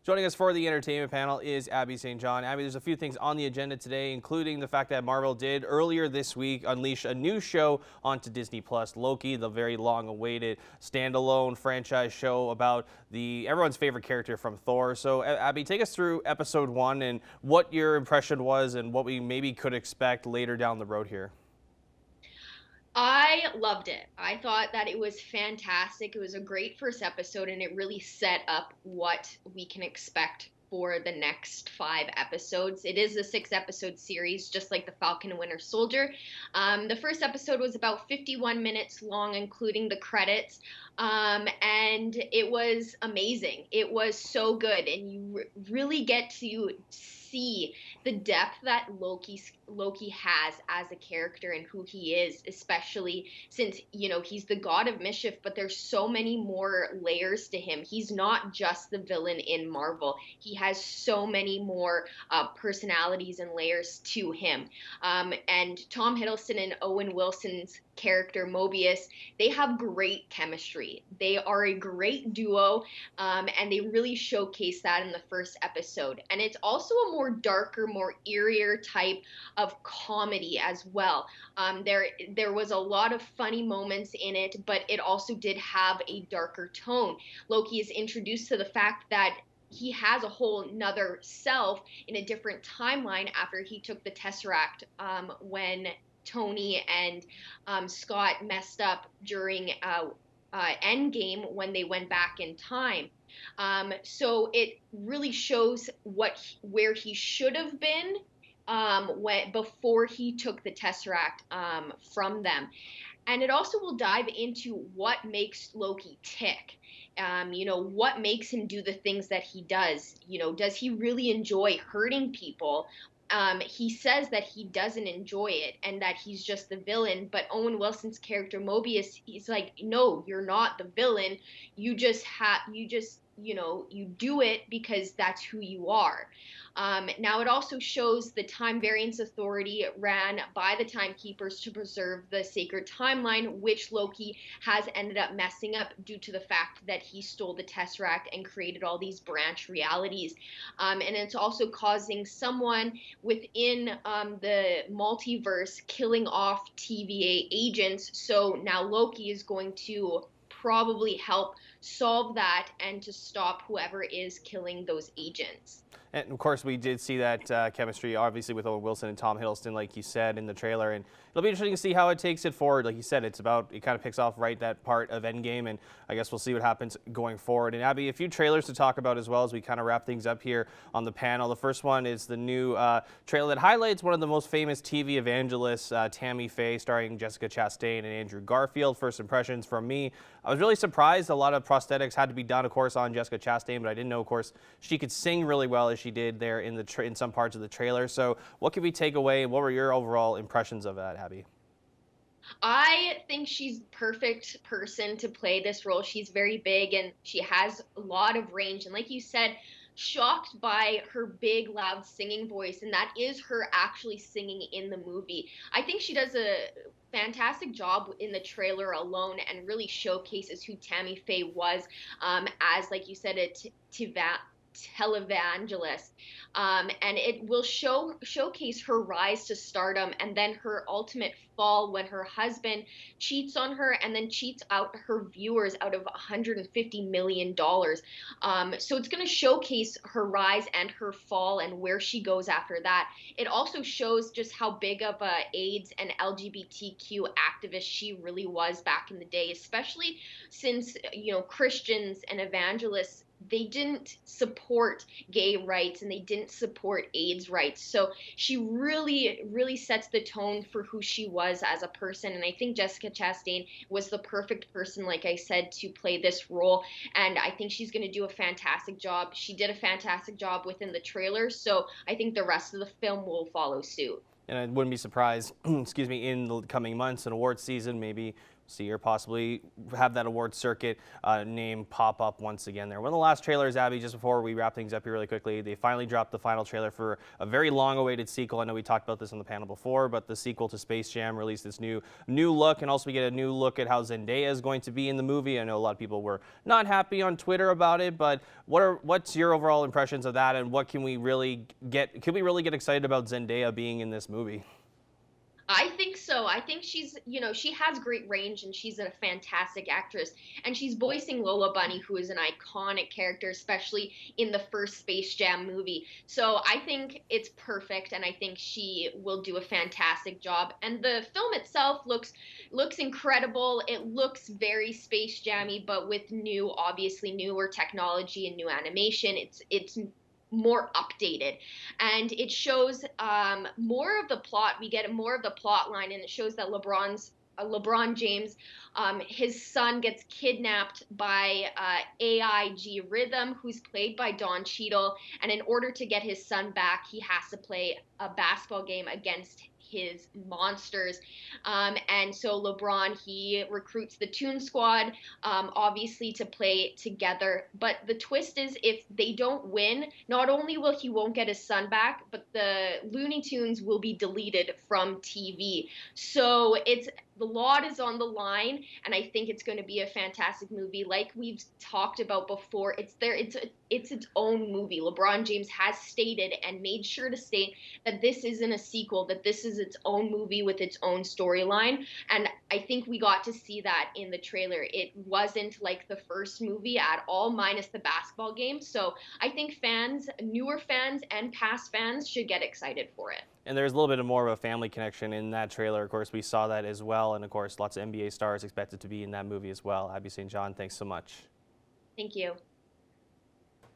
Joining us for the entertainment panel is Abby St. John. Abby, there's a few things on the agenda today, including the fact that Marvel did earlier this week unleash a new show onto Disney Plus, Loki, the very long-awaited standalone franchise show about everyone's favorite character from Thor. So, Abby, take us through episode 1 and what your impression was and what we maybe could expect later down the road here. I loved it. I thought that it was fantastic. It was a great first episode, and it really set up what we can expect for the next 5 episodes. It is a 6 episode series, just like the Falcon and Winter Soldier. The first episode was about 51 minutes long, including the credits. And it was amazing. It was so good, and you really get to see the depth that Loki has as a character and who he is, especially since he's the god of mischief, but there's so many more layers to him. He's not just the villain in Marvel. He has so many more personalities and layers to him. And Tom Hiddleston and Owen Wilson's character Mobius, they have great chemistry. They are a great duo, and they really showcase that in the first episode. And it's also a more darker, more eerier type of comedy as well. There was a lot of funny moments in it, but it also did have a darker tone. Loki is introduced to the fact that he has a whole nother self in a different timeline after he took the Tesseract, when Tony and Scott messed up during Endgame when they went back in time. So it really shows where he should have been before he took the Tesseract from them. And it also will dive into what makes Loki tick. What makes him do the things that he does? Does he really enjoy hurting people? He says that he doesn't enjoy it and that he's just the villain, but Owen Wilson's character Mobius, he's like, no, you're not the villain. You do it because that's who you are. Now, it also shows the Time Variance Authority ran by the Timekeepers to preserve the sacred timeline, which Loki has ended up messing up due to the fact that he stole the Tesseract and created all these branch realities. And it's also causing someone within the multiverse killing off TVA agents. So now Loki is going to probably help solve that and to stop whoever is killing those agents. And of course, we did see that chemistry, obviously, with Owen Wilson and Tom Hiddleston, like you said in the trailer. And it'll be interesting to see how it takes it forward. Like you said, it kind of picks off right that part of Endgame, and I guess we'll see what happens going forward. And Abby, a few trailers to talk about as well as we kind of wrap things up here on the panel. The first one is the new trailer that highlights one of the most famous TV evangelists, Tammy Faye, starring Jessica Chastain and Andrew Garfield. First impressions from me, I was really surprised. A lot of prosthetics had to be done, of course, on Jessica Chastain, but I didn't know, of course, she could sing really well as she did there in some parts of the trailer. So what can we take away? What were your overall impressions of that, Abby? I think she's the perfect person to play this role. She's very big and she has a lot of range. And like you said, shocked by her big, loud singing voice. And that is her actually singing in the movie. I think she does a fantastic job in the trailer alone and really showcases who Tammy Faye was, as, like you said, televangelist, and it will showcase her rise to stardom and then her ultimate fall when her husband cheats on her and then cheats out her viewers out of $150 million. So it's going to showcase her rise and her fall and where she goes after that. It also shows just how big of a AIDS and LGBTQ activist she really was back in the day, especially since Christians and evangelists, they didn't support gay rights and they didn't support AIDS rights. So she really, really sets the tone for who she was as a person. And I think Jessica Chastain was the perfect person, like I said, to play this role. And I think she's going to do a fantastic job. She did a fantastic job within the trailer. So I think the rest of the film will follow suit. And I wouldn't be surprised, excuse me, in the coming months and awards season, maybe see her possibly have that award circuit name pop up once again there. One of the last trailers, Abby, just before we wrap things up here really quickly, they finally dropped the final trailer for a very long-awaited sequel. I know we talked about this on the panel before, but the sequel to Space Jam released this new look, and also we get a new look at how Zendaya is going to be in the movie. I know a lot of people were not happy on Twitter about it, but what's your overall impressions of that, and what can we really get excited about Zendaya being in this movie? I think so. I think she's, she has great range and she's a fantastic actress. And she's voicing Lola Bunny, who is an iconic character, especially in the first Space Jam movie. So I think it's perfect, and I think she will do a fantastic job. And the film itself looks incredible. It looks very Space Jammy, but with obviously newer technology and new animation. It's more updated, and it shows more of the plot. We get more of the plot line, and it shows that LeBron James, his son gets kidnapped by AIG Rhythm, who's played by Don Cheadle, and in order to get his son back, he has to play a basketball game against his monsters. And so LeBron, he recruits the Toon Squad, obviously to play together. But the twist is, if they don't win, not only he won't get his son back, but the Looney Tunes will be deleted from TV. So the lot is on the line, and I think it's going to be a fantastic movie. Like we've talked about before, it's its own movie. LeBron James has stated and made sure to state that this isn't a sequel, that this is its own movie with its own storyline. And I think we got to see that in the trailer. It wasn't like the first movie at all, minus the basketball game. So I think newer fans and past fans should get excited for it. And there's a little bit more of a family connection in that trailer. Of course, we saw that as well. And of course, lots of NBA stars expected to be in that movie as well. Abby St. John, thanks so much. Thank you.